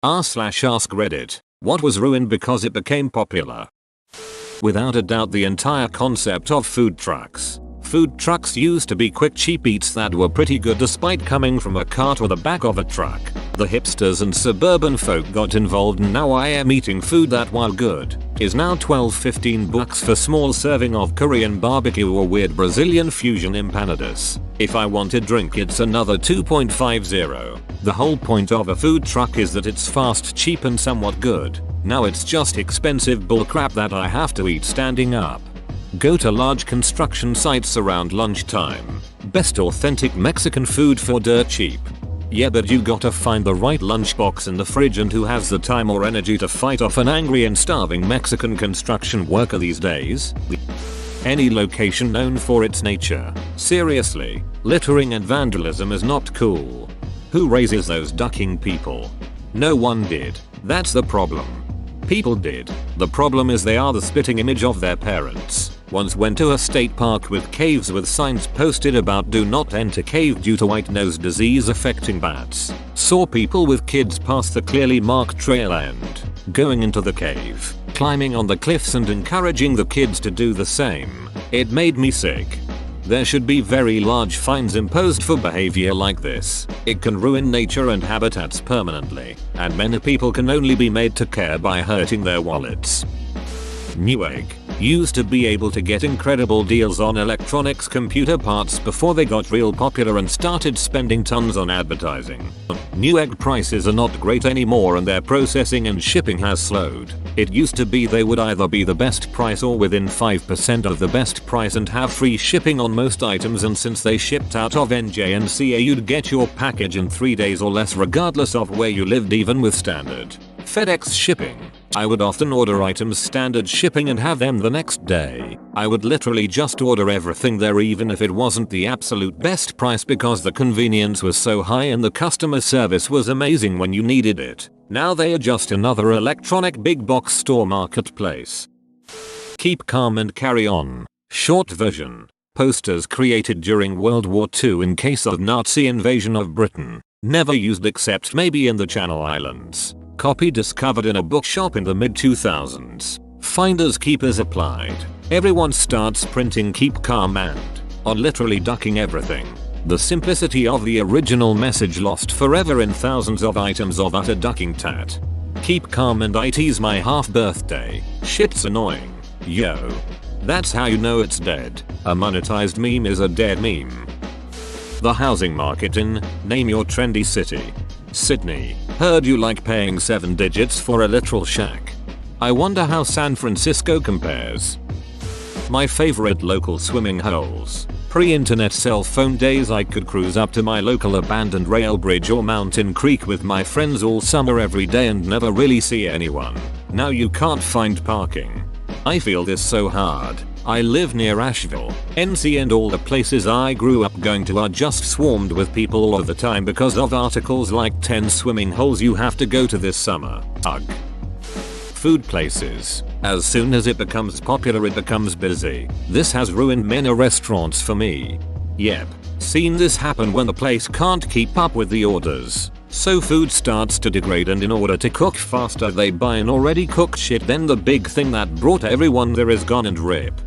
r/ask Reddit. What was ruined because it became popular? Without a doubt, the entire concept of food trucks. Food trucks used to be quick cheap eats that were pretty good despite coming from a cart or the back of a truck. The hipsters and suburban folk got involved, and now I am eating food that, while good, is now $12-15 for small serving of Korean barbecue or weird Brazilian fusion empanadas. If I want a drink, it's another $2.50. The whole point of a food truck is that it's fast, cheap and somewhat good. Now it's just expensive bullcrap that I have to eat standing up. Go to large construction sites around lunchtime. Best authentic Mexican food for dirt cheap. Yeah, but you gotta find the right lunchbox in the fridge, and who has the time or energy to fight off an angry and starving Mexican construction worker these days? Any location known for its nature. Seriously, littering and vandalism is not cool. Who raises those ducking people? No one did. That's the problem. People did. The problem is they are the spitting image of their parents. Once went to a state park with caves with signs posted about do not enter cave due to white nose disease affecting bats. Saw people with kids pass the clearly marked trail and going into the cave, climbing on the cliffs and encouraging the kids to do the same. It made me sick. There should be very large fines imposed for behavior like this. It can ruin nature and habitats permanently, and many people can only be made to care by hurting their wallets. Newegg used to be able to get incredible deals on electronics computer parts before they got real popular and started spending tons on advertising. Newegg prices are not great anymore, and their processing and shipping has slowed. It used to be they would either be the best price or within 5% of the best price and have free shipping on most items, and since they shipped out of NJNCA, you'd get your package in 3 days or less regardless of where you lived, even with standard FedEx shipping. I would often order items standard shipping and have them the next day. I would literally just order everything there even if it wasn't the absolute best price, because the convenience was so high and the customer service was amazing when you needed it. Now they are just another electronic big box store marketplace. Keep calm and carry on. Short version. Posters created during World War II in case of Nazi invasion of Britain. Never used except maybe in the Channel Islands. Copy discovered in a bookshop in the mid-2000s. Finders keepers applied. Everyone starts printing keep calm and on literally ducking everything. The simplicity of the original message lost forever in thousands of items of utter ducking tat. Keep calm and it's my half birthday. Shit's annoying. Yo. That's how you know it's dead. A monetized meme is a dead meme. The housing market in name your trendy city. Sydney. Heard you like paying 7 digits for a literal shack. I wonder how San Francisco compares. My favorite local swimming holes. Pre-internet cell phone days, I could cruise up to my local abandoned rail bridge or mountain creek with my friends all summer every day and never really see anyone. Now you can't find parking. I feel this so hard. I live near Asheville, NC, and all the places I grew up going to are just swarmed with people all the time because of articles like 10 swimming holes you have to go to this summer. Ugh. Food places. As soon as it becomes popular, it becomes busy. This has ruined many restaurants for me. Yep. Seen this happen when the place can't keep up with the orders. So food starts to degrade, and in order to cook faster they buy an already cooked shit, then the big thing that brought everyone there is gone and rip.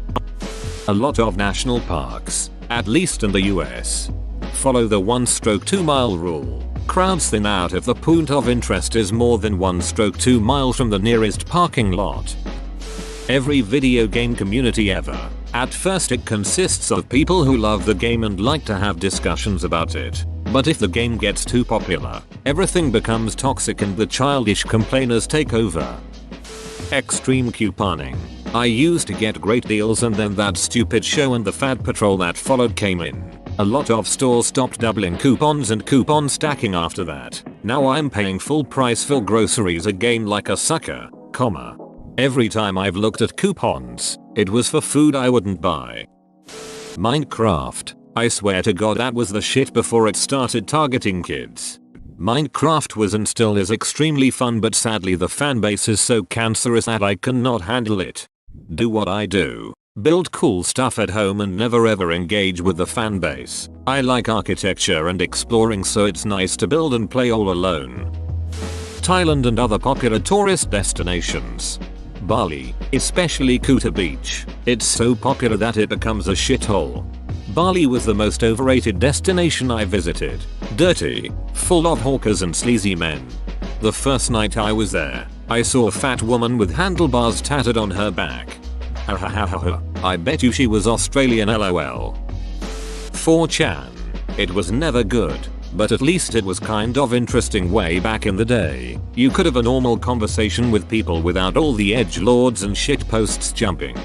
A lot of national parks, at least in the US, follow the 1/2 mile rule. Crowds thin out if the point of interest is more than 1/2 miles from the nearest parking lot. Every video game community ever. At first it consists of people who love the game and like to have discussions about it. But if the game gets too popular, everything becomes toxic and the childish complainers take over. Extreme couponing. I used to get great deals, and then that stupid show and the fad patrol that followed came in. A lot of stores stopped doubling coupons and coupon stacking after that. Now I'm paying full price for groceries again like a sucker, comma. Every time I've looked at coupons, it was for food I wouldn't buy. Minecraft. I swear to God that was the shit before it started targeting kids. Minecraft was and still is extremely fun, but sadly the fanbase is so cancerous that I cannot handle it. Do what I do. Build cool stuff at home and never ever engage with the fanbase. I like architecture and exploring, so it's nice to build and play all alone. Thailand and other popular tourist destinations. Bali, especially Kuta Beach, it's so popular that it becomes a shithole. Bali was the most overrated destination I visited. Dirty, full of hawkers and sleazy men. The first night I was there, I saw a fat woman with handlebars tattooed on her back. I bet you she was Australian lol. 4chan. It was never good, but at least it was kind of interesting way back in the day. You could have a normal conversation with people without all the edgelords and shitposts jumping.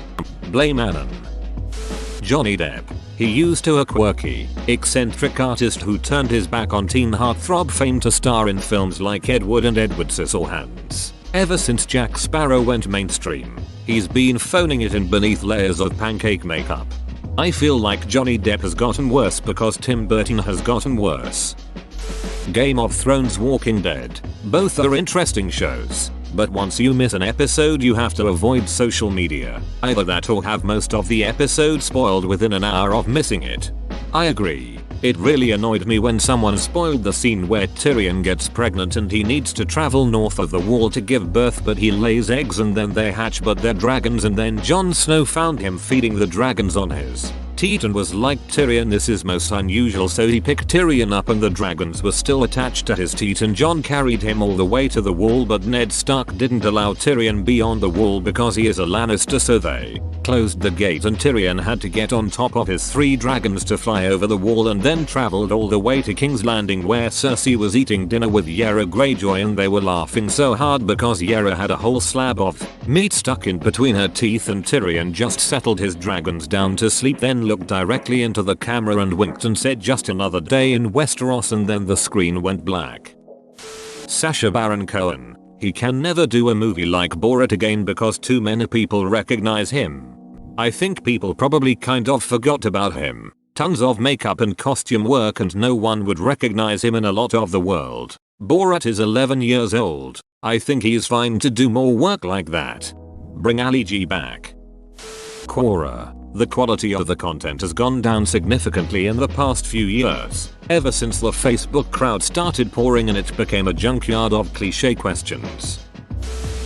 Blame Anon. Johnny Depp. He used to a quirky, eccentric artist who turned his back on teen heartthrob fame to star in films like Ed Wood and Edward Scissorhands. Ever since Jack Sparrow went mainstream, he's been phoning it in beneath layers of pancake makeup. I feel like Johnny Depp has gotten worse because Tim Burton has gotten worse. Game of Thrones, Walking Dead. Both are interesting shows, but once you miss an episode you have to avoid social media. Either that or have most of the episode spoiled within an hour of missing it. I agree. It really annoyed me when someone spoiled the scene where Tyrion gets pregnant and he needs to travel north of the wall to give birth, but he lays eggs and then they hatch but they're dragons, and then Jon Snow found him feeding the dragons on his teat and was like, Tyrion, this is most unusual, so he picked Tyrion up and the dragons were still attached to his teat and Jon carried him all the way to the wall, but Ned Stark didn't allow Tyrion beyond the wall because he is a Lannister, so they closed the gate and Tyrion had to get on top of his 3 dragons to fly over the wall and then traveled all the way to King's Landing where Cersei was eating dinner with Yara Greyjoy and they were laughing so hard because Yara had a whole slab of meat stuck in between her teeth and Tyrion just settled his dragons down to sleep, then looked directly into the camera and winked and said just another day in Westeros, and then the screen went black. Sacha Baron Cohen. He can never do a movie like Borat again because too many people recognize him. I think people probably kind of forgot about him. Tons of makeup and costume work and no one would recognize him in a lot of the world. Borat is 11 years old. I think he's fine to do more work like that. Bring Ali G back. Quora. The quality of the content has gone down significantly in the past few years, ever since the Facebook crowd started pouring and it became a junkyard of cliché questions.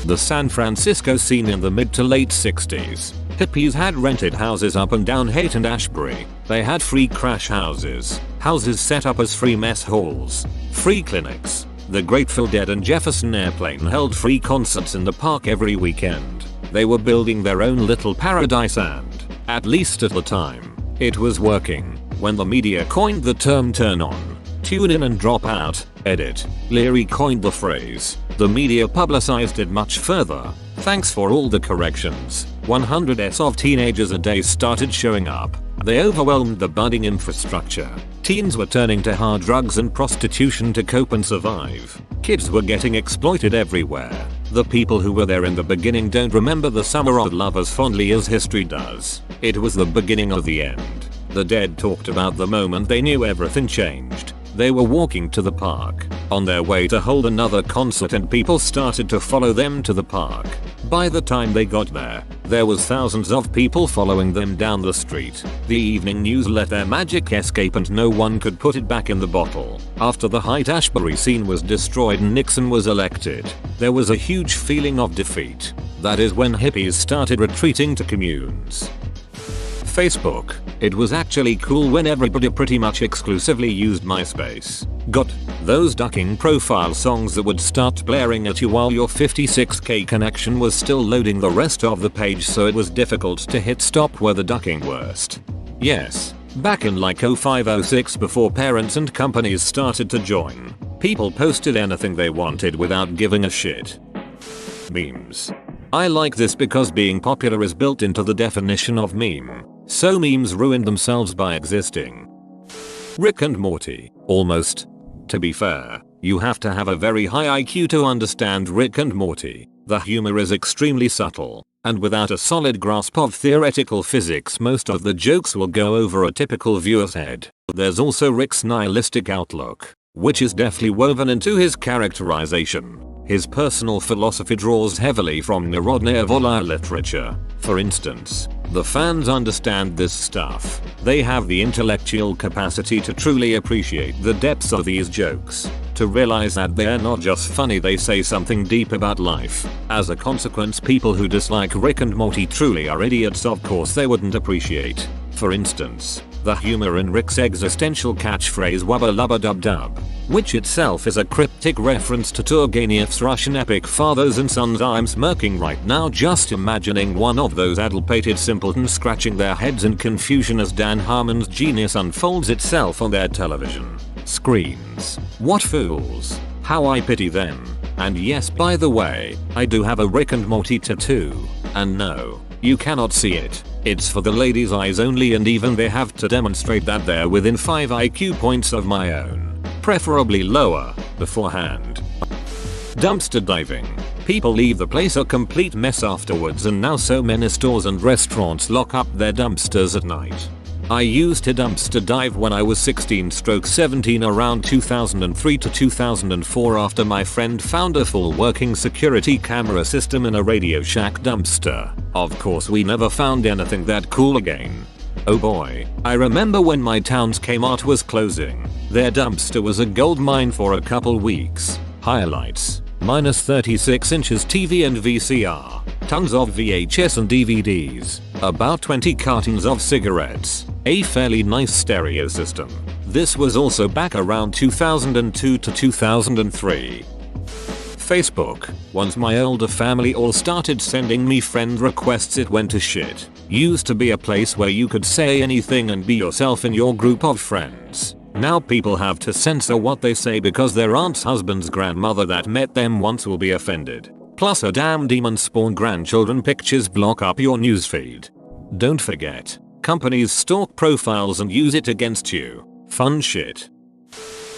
The San Francisco scene in the mid to late 60s. Hippies had rented houses up and down Haight and Ashbury. They had free crash houses, houses set up as free mess halls, free clinics. The Grateful Dead and Jefferson Airplane held free concerts in the park every weekend. They were building their own little paradise and, at least at the time, it was working. When the media coined the term turn on, tune in and drop out, edit, Leary coined the phrase, the media publicized it much further. Thanks for all the corrections. 100s of teenagers a day started showing up. They overwhelmed the budding infrastructure. Teens were turning to hard drugs and prostitution to cope and survive. Kids were getting exploited everywhere. The people who were there in the beginning don't remember the summer of love as fondly as history does. It was the beginning of the end. The Dead talked about the moment they knew everything changed. They were walking to the park, on their way to hold another concert, and people started to follow them to the park. By the time they got there was thousands of people following them down the street. The evening news let their magic escape and no one could put it back in the bottle. After the Haight-Ashbury scene was destroyed and Nixon was elected, there was a huge feeling of defeat. That is when hippies started retreating to communes. Facebook. It was actually cool when everybody pretty much exclusively used MySpace. Got those ducking profile songs that would start blaring at you while your 56k connection was still loading the rest of the page, so it was difficult to hit stop where the ducking worst. Yes, back in like 0506 before parents and companies started to join, people posted anything they wanted without giving a shit. Memes. I like this because being popular is built into the definition of meme. So memes ruined themselves by existing. Rick and Morty. Almost. To be fair, you have to have a very high IQ to understand Rick and Morty. The humor is extremely subtle, and without a solid grasp of theoretical physics most of the jokes will go over a typical viewer's head. There's also Rick's nihilistic outlook, which is deftly woven into his characterization. His personal philosophy draws heavily from Narodная Vola literature. For instance, the fans understand this stuff. They have the intellectual capacity to truly appreciate the depths of these jokes. To to realize that they're not just funny, they say something deep about life. As a consequence, people who dislike Rick and Morty truly are idiots, of course they wouldn't appreciate. For instance, the humor in Rick's existential catchphrase "wubba lubba dub dub," which itself is a cryptic reference to Turgenev's Russian epic Fathers and Sons. I'm smirking right now just imagining one of those addle-pated simpletons scratching their heads in confusion as Dan Harmon's genius unfolds itself on their television screens. What fools! How I pity them. And yes, by the way, I do have a Rick and Morty tattoo. And no, you cannot see it. It's for the ladies' eyes only, and even they have to demonstrate that they're within 5 IQ points of my own. Preferably lower, beforehand. Dumpster diving. People leave the place a complete mess afterwards, and now so many stores and restaurants lock up their dumpsters at night. I used to dumpster dive when I was 16/17 around 2003 to 2004 after my friend found a full working security camera system in a Radio Shack dumpster. Of course we never found anything that cool again. Oh boy, I remember when my town's Kmart was closing. Their dumpster was a gold mine for a couple weeks. Highlights: minus 36 inches TV and VCR, tons of VHS and DVDs, about 20 cartons of cigarettes, a fairly nice stereo system. This was also back around 2002 to 2003. Facebook. Once my older family all started sending me friend requests, it went to shit. Used to be a place where you could say anything and be yourself in your group of friends. Now people have to censor what they say because their aunt's husband's grandmother that met them once will be offended. Plus a damn demon spawn grandchildren pictures block up your newsfeed. Don't forget, companies stalk profiles and use it against you. Fun shit.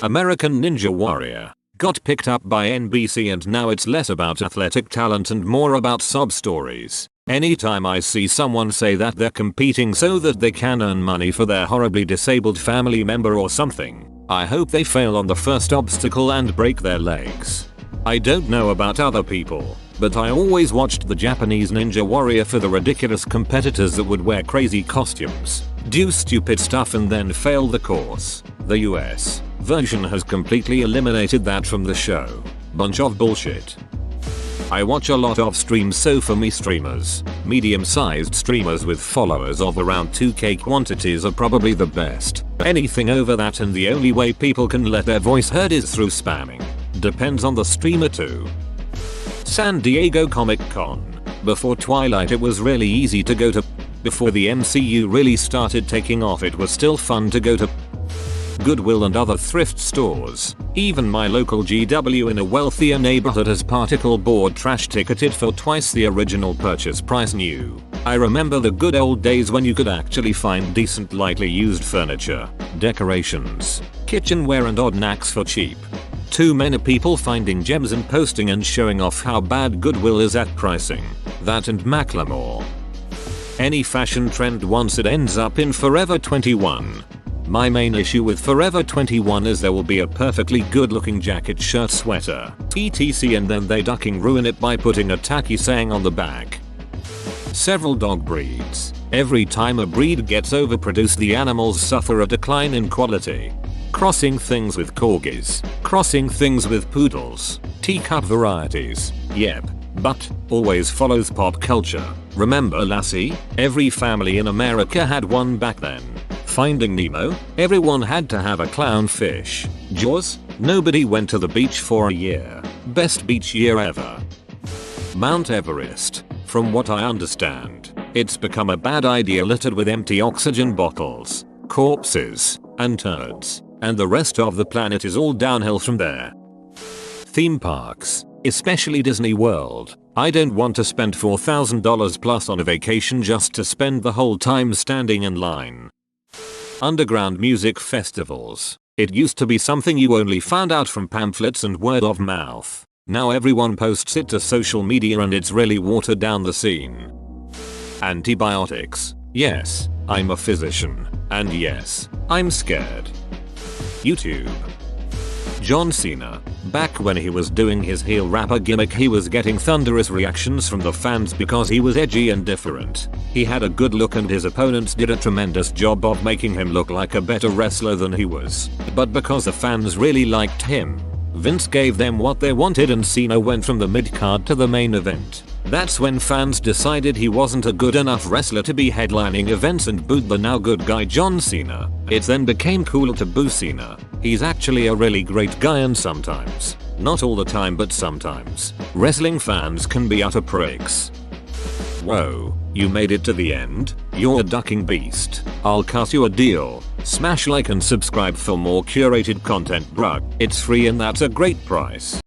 American Ninja Warrior. Got picked up by NBC and now it's less about athletic talent and more about sob stories. Anytime I see someone say that they're competing so that they can earn money for their horribly disabled family member or something, I hope they fail on the first obstacle and break their legs. I don't know about other people, but I always watched the Japanese Ninja Warrior for the ridiculous competitors that would wear crazy costumes, do stupid stuff and then fail the course. The US version has completely eliminated that from the show. Bunch of bullshit. I watch a lot of streams, so for me streamers, medium-sized streamers with followers of around 2k quantities are probably the best. Anything over that and the only way people can let their voice heard is through spamming. Depends on the streamer too. San Diego Comic Con. Before Twilight it was really easy to go to. Before the MCU really started taking off it was still fun to go to Goodwill and other thrift stores. Even my local GW in a wealthier neighborhood has particle board trash ticketed for twice the original purchase price new. I remember the good old days when you could actually find decent lightly used furniture, decorations, kitchenware and odd knacks for cheap. Too many people finding gems and posting and showing off how bad Goodwill is at pricing. That and Macklemore. Any fashion trend once it ends up in Forever 21. My main issue with Forever 21 is there will be a perfectly good looking jacket, shirt, sweater, etc, and then they ducking ruin it by putting a tacky saying on the back. Several dog breeds. Every time a breed gets overproduced the animals suffer a decline in quality. Crossing things with corgis, crossing things with poodles, teacup varieties, yep, but always follows pop culture. Remember Lassie? Every family in America had one back then. Finding Nemo? Everyone had to have a clownfish. Jaws? Nobody went to the beach for a year. Best beach year ever. Mount Everest. From what I understand, it's become a bad idea littered with empty oxygen bottles, corpses, and turds, and the rest of the planet is all downhill from there. Theme parks, especially Disney World. I don't want to spend $4,000 plus on a vacation just to spend the whole time standing in line. Underground music festivals. It used to be something you only found out from pamphlets and word of mouth. Now everyone posts it to social media and it's really watered down the scene. Antibiotics. Yes, I'm a physician. And yes, I'm scared. YouTube. John Cena. Back when he was doing his heel rapper gimmick he was getting thunderous reactions from the fans because he was edgy and different. He had a good look and his opponents did a tremendous job of making him look like a better wrestler than he was. But because the fans really liked him, Vince gave them what they wanted and Cena went from the mid-card to the main event. That's when fans decided he wasn't a good enough wrestler to be headlining events and booed the now good guy John Cena. It then became cool to boo Cena. He's actually a really great guy, and sometimes, not all the time but sometimes, wrestling fans can be utter pricks. Whoa, you made it to the end? You're a ducking beast. I'll cut you a deal. Smash like and subscribe for more curated content, bruh. It's free and that's a great price.